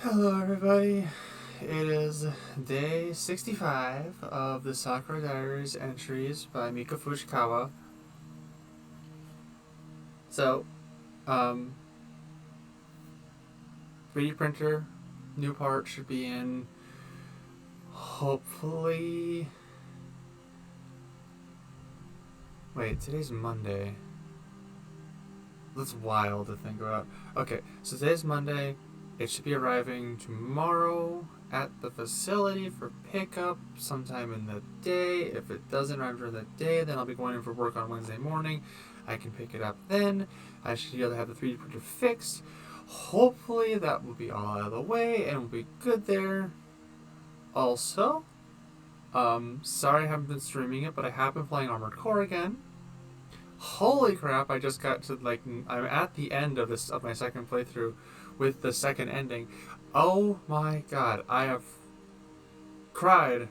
Hello, everybody. It is day 65 of the Sakura Diaries entries by Mika Fushikawa. So, um, 3D printer, new part should be in hopefully. Wait, today's Monday. That's wild to think about. Okay, so today's Monday. It should be arriving tomorrow at the facility for pickup sometime in the day. If it doesn't arrive during the day, then I'll be going in for work on Wednesday morning. I can pick it up then. I should be able to have the 3D printer fixed. Hopefully that will be all out of the way and we'll be good there. Also, sorry I haven't been streaming it, but I have been playing Armored Core again. Holy crap, I just got to, I'm at the end of my second playthrough with the second ending. Oh my god, I have cried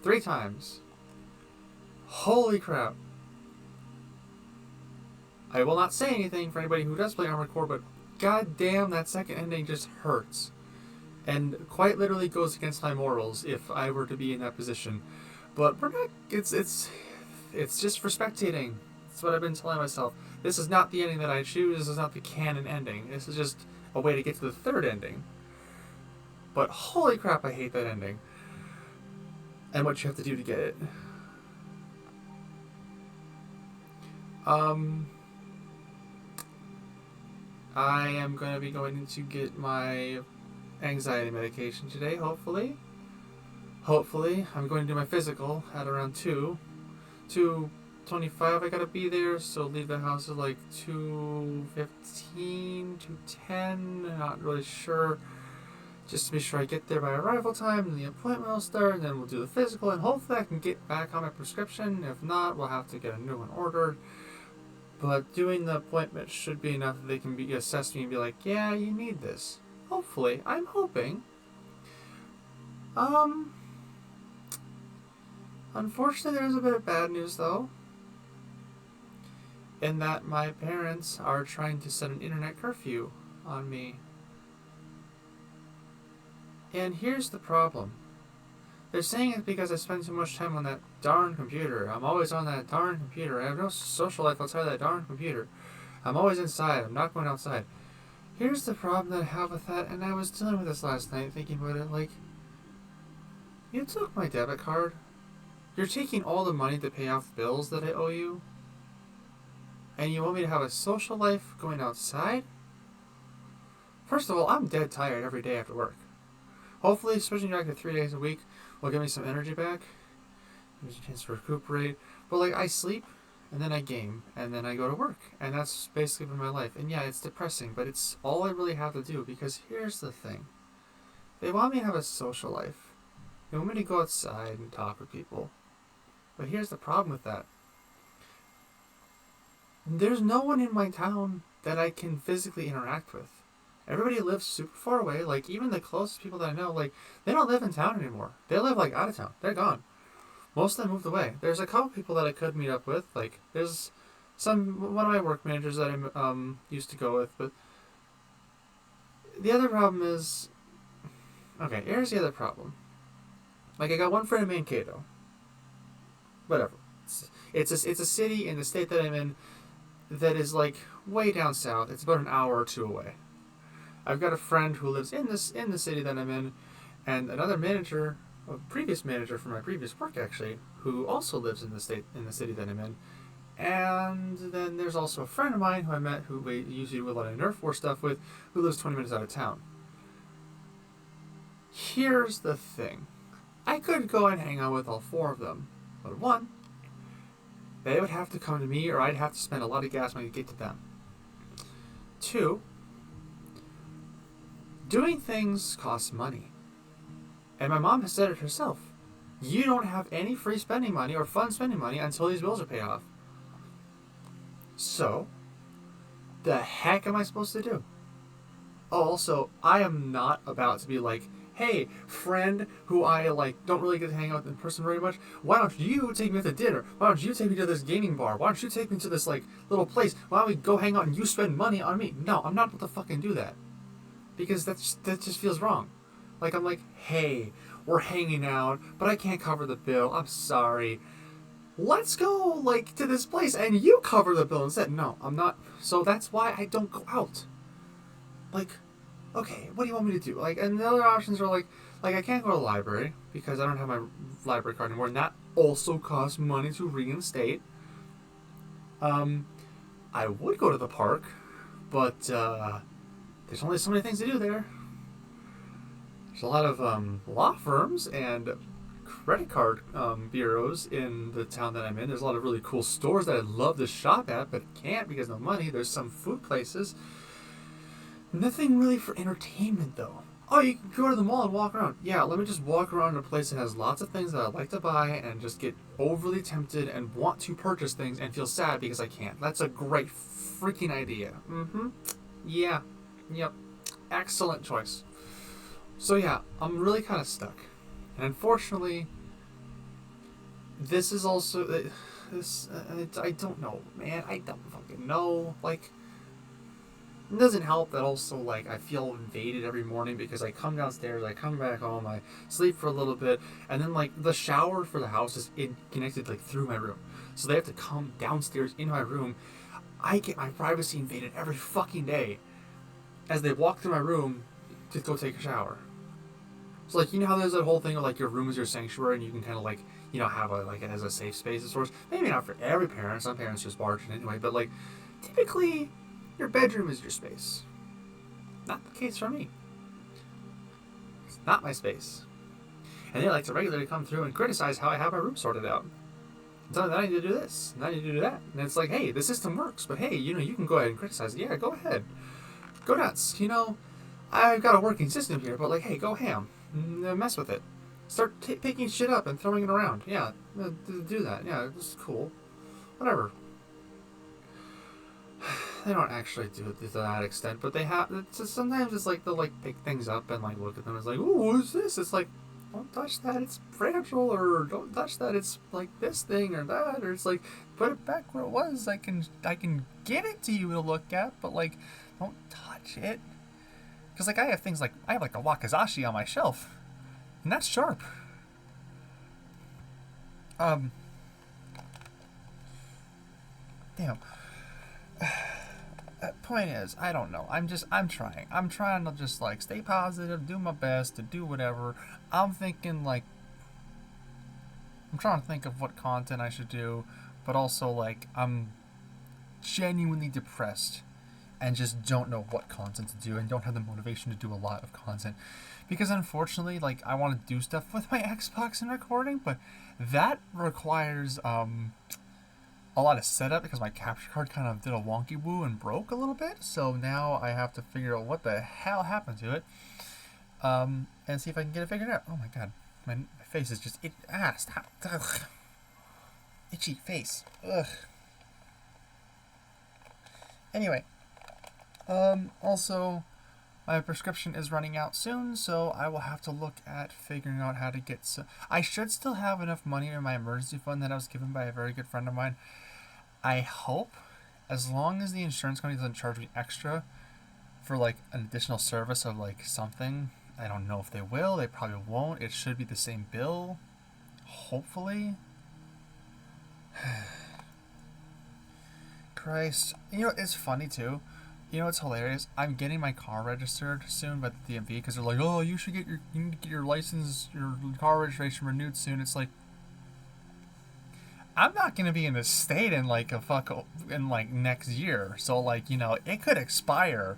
3 times. Holy crap. I will not say anything for anybody who does play Armored Core, but god damn, that second ending just hurts. And quite literally goes against my morals if I were to be in that position. But we're not, it's just for spectating. That's what I've been telling myself. This is not the ending that I choose. This is not the canon ending. This is just a way to get to the third ending. But holy crap, I hate that ending. And what you have to do to get it. I am going to be going to get my anxiety medication today, hopefully. I'm going to do my physical at around 2:25 I gotta be there, so leave the house at like 2:15, 2:10, not really sure. Just to be sure I get there by arrival time, and the appointment will start, and then we'll do the physical, and hopefully I can get back on my prescription. If not, we'll have to get a new one ordered. But doing the appointment should be enough that they can assess me and be like, yeah, you need this. Hopefully. I'm hoping. Unfortunately, there's a bit of bad news, though. In that my parents are trying to set an internet curfew on me. And here's the problem. They're saying it's because I spend too much time on that darn computer. I'm always on that darn computer. I have no social life outside that darn computer. I'm always inside. I'm not going outside. Here's the problem that I have with that, and I was dealing with this last night, thinking about it, like, you took my debit card. You're taking all the money to pay off bills that I owe you. And you want me to have a social life going outside? First of all, I'm dead tired every day after work. Hopefully, switching back to 3 days a week will give me some energy back. Give me a chance to recuperate. But, I sleep, and then I game, and then I go to work. And that's basically been my life. And yeah, it's depressing, but it's all I really have to do, because here's the thing. They want me to have a social life. They want me to go outside and talk with people. But here's the problem with that. There's no one in my town that I can physically interact with. Everybody lives super far away. Even the closest people that I know, they don't live in town anymore. They live, out of town. They're gone. Most of them moved away. There's a couple people that I could meet up with. There's one of my work managers that I used to go with. But the other problem is... Okay, here's the other problem. I got one friend in Mankato. Whatever. It's a city in the state that I'm in that is way down south. It's about an hour or two away. I've got a friend who lives in the city that I'm in, and another manager, a previous manager from my previous work actually, who also lives in the city that I'm in. And then there's also a friend of mine who I met, who we usually do a lot of Nerf War stuff with, who lives 20 minutes out of town. Here's the thing. I could go and hang out with all 4 of them, but one, they would have to come to me, or I'd have to spend a lot of gas money to get to them. 2, doing things costs money. And my mom has said it herself. You don't have any free spending money or fun spending money until these bills are paid off. So, the heck am I supposed to do? Oh, also, I am not about to be hey, friend who I don't really get to hang out with in person very much, why don't you take me to dinner? Why don't you take me to this gaming bar? Why don't you take me to this little place? Why don't we go hang out and you spend money on me? No, I'm not about to fucking do that. because that just feels wrong. Like, I'm like, hey, we're hanging out, but I can't cover the bill. I'm sorry. Let's go, like, to this place and you cover the bill instead. No, I'm not. So that's why I don't go out. Like, okay, what do you want me to do? Like, and the other options are like I can't go to the library because I don't have my library card anymore, and that also costs money to reinstate. I would go to the park, but there's only so many things to do there. There's a lot of law firms and credit card bureaus in the town that I'm in. There's a lot of really cool stores that I'd love to shop at, but can't because no money. There's some food places. Nothing really for entertainment, though. Oh, you can go to the mall and walk around. Yeah, let me just walk around in a place that has lots of things that I'd like to buy and just get overly tempted and want to purchase things and feel sad because I can't. That's a great freaking idea. Mm-hmm. Yeah. Yep. Excellent choice. So yeah, I'm really kind of stuck. And unfortunately, this is also... I don't know, man. I don't fucking know. Like... It doesn't help that also, like, I feel invaded every morning because I come downstairs, I come back home, I sleep for a little bit, and then, like, the shower for the house is connected, like, through my room. So they have to come downstairs in my room. I get my privacy invaded every fucking day as they walk through my room to go take a shower. So, like, you know how there's that whole thing of, like, your room is your sanctuary and you can kind of, like, you know, have a, like, it as a safe space of sorts. Maybe not for every parent. Some parents just barge in anyway, but, like, typically... Your bedroom is your space. Not the case for me. It's not my space. And they like to regularly come through and criticize how I have my room sorted out. Tell me that I need to do this, and I need to do that. And it's like, hey, the system works, but hey, you know, you can go ahead and criticize it. Yeah, go ahead. Go nuts. You know, I've got a working system here, but like, hey, go ham. Mess with it. Start picking shit up and throwing it around. Yeah, do that. Yeah, it's cool. Whatever. They don't actually do it to that extent, but they have. Sometimes it's like they'll like pick things up and like look at them. It's like, ooh, what is this? It's like, don't touch that. It's fragile, or don't touch that. It's like this thing or that, or it's like put it back where it was. I can get it to you to look at, but like, don't touch it. Because like I have things like I have like a wakizashi on my shelf, and that's sharp. Damn. Point is, I don't know. I'm trying. I'm trying to just like stay positive, do my best, to do whatever. I'm thinking like, I'm trying to think of what content I should do, but also like I'm genuinely depressed and just don't know what content to do and don't have the motivation to do a lot of content. Because unfortunately, like I want to do stuff with my Xbox and recording, but that requires a lot of setup because my capture card kind of did a wonky woo and broke a little bit. So now I have to figure out what the hell happened to it, and see if I can get it figured out. Oh my god, my face is just itchy face. Ugh. Anyway, also my prescription is running out soon, so I will have to look at figuring out how to get. I should still have enough money in my emergency fund that I was given by a very good friend of mine. I hope, as long as the insurance company doesn't charge me extra for like an additional service of like something. I don't know if they will. They probably won't. It should be the same bill. Hopefully. Christ. You know, it's funny too. You know, it's hilarious. I'm getting my car registered soon by the DMV because they're like, oh, you need to get your license, your car registration renewed soon. It's like, I'm not gonna be in this state in like next year. So like, you know, it could expire.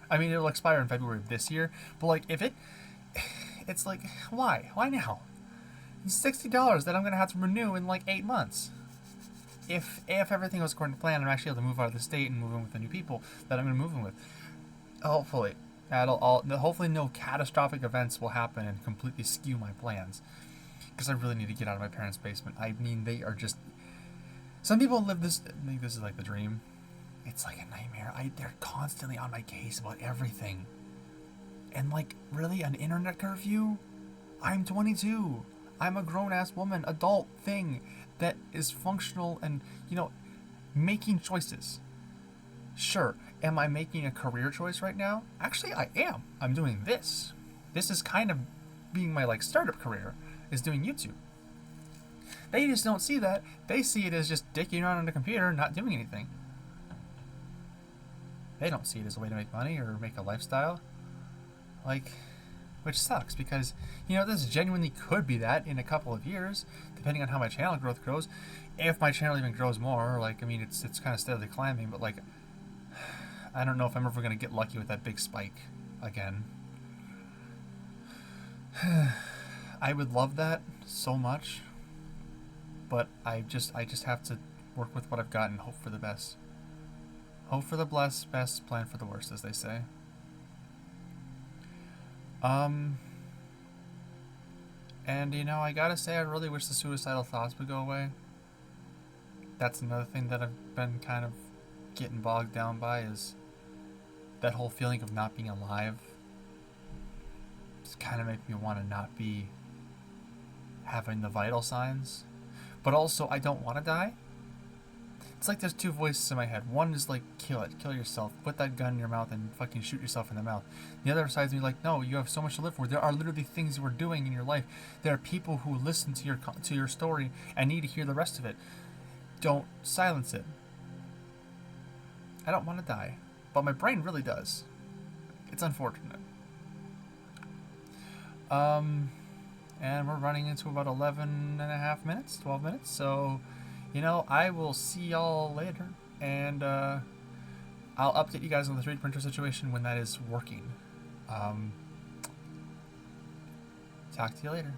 I mean, it'll expire in February of this year. But like, it's like, why now? It's $60 that I'm gonna have to renew in like 8 months. If everything goes according to plan, I'm actually able to move out of the state and move in with the new people that I'm gonna move in with. Hopefully, hopefully no catastrophic events will happen and completely skew my plans. Because I really need to get out of my parents' basement. I mean, they are just... Some people think this is like the dream. It's like a nightmare. They're constantly on my case about everything. And like, really, an internet curfew? I'm 22. I'm a grown-ass woman, adult thing that is functional and, you know, making choices. Sure, Am I making a career choice right now? Actually, I am. I'm doing this. This is kind of being my like startup career, is doing YouTube. They just don't see that. They see it as just dicking around on the computer, not doing anything. They don't see it as a way to make money or make a lifestyle. Like, which sucks because, you know, this genuinely could be that in a couple of years, depending on how my channel growth grows. If my channel even grows more, like, I mean, it's kind of steadily climbing, but like, I don't know if I'm ever going to get lucky with that big spike again. I would love that so much, but I just have to work with what I've got and hope for the best. Hope for the best, plan for the worst, as they say. And you know, I gotta say, I really wish the suicidal thoughts would go away. That's another thing that I've been kind of getting bogged down by, is that whole feeling of not being alive. It's kind of make me want to not be having the vital signs. But also, I don't want to die. It's like there's two voices in my head. One is like, kill it, kill yourself, put that gun in your mouth and fucking shoot yourself in the mouth. The other side is me like, no, you have so much to live for. There are literally things you are doing in your life. There are people who listen to your story and need to hear the rest of it. Don't silence it. I don't want to die, but my brain really does. It's unfortunate. And we're running into about 11 and a half minutes, 12 minutes, so, you know, I will see y'all later, and I'll update you guys on the 3D printer situation when that is working. Talk to you later.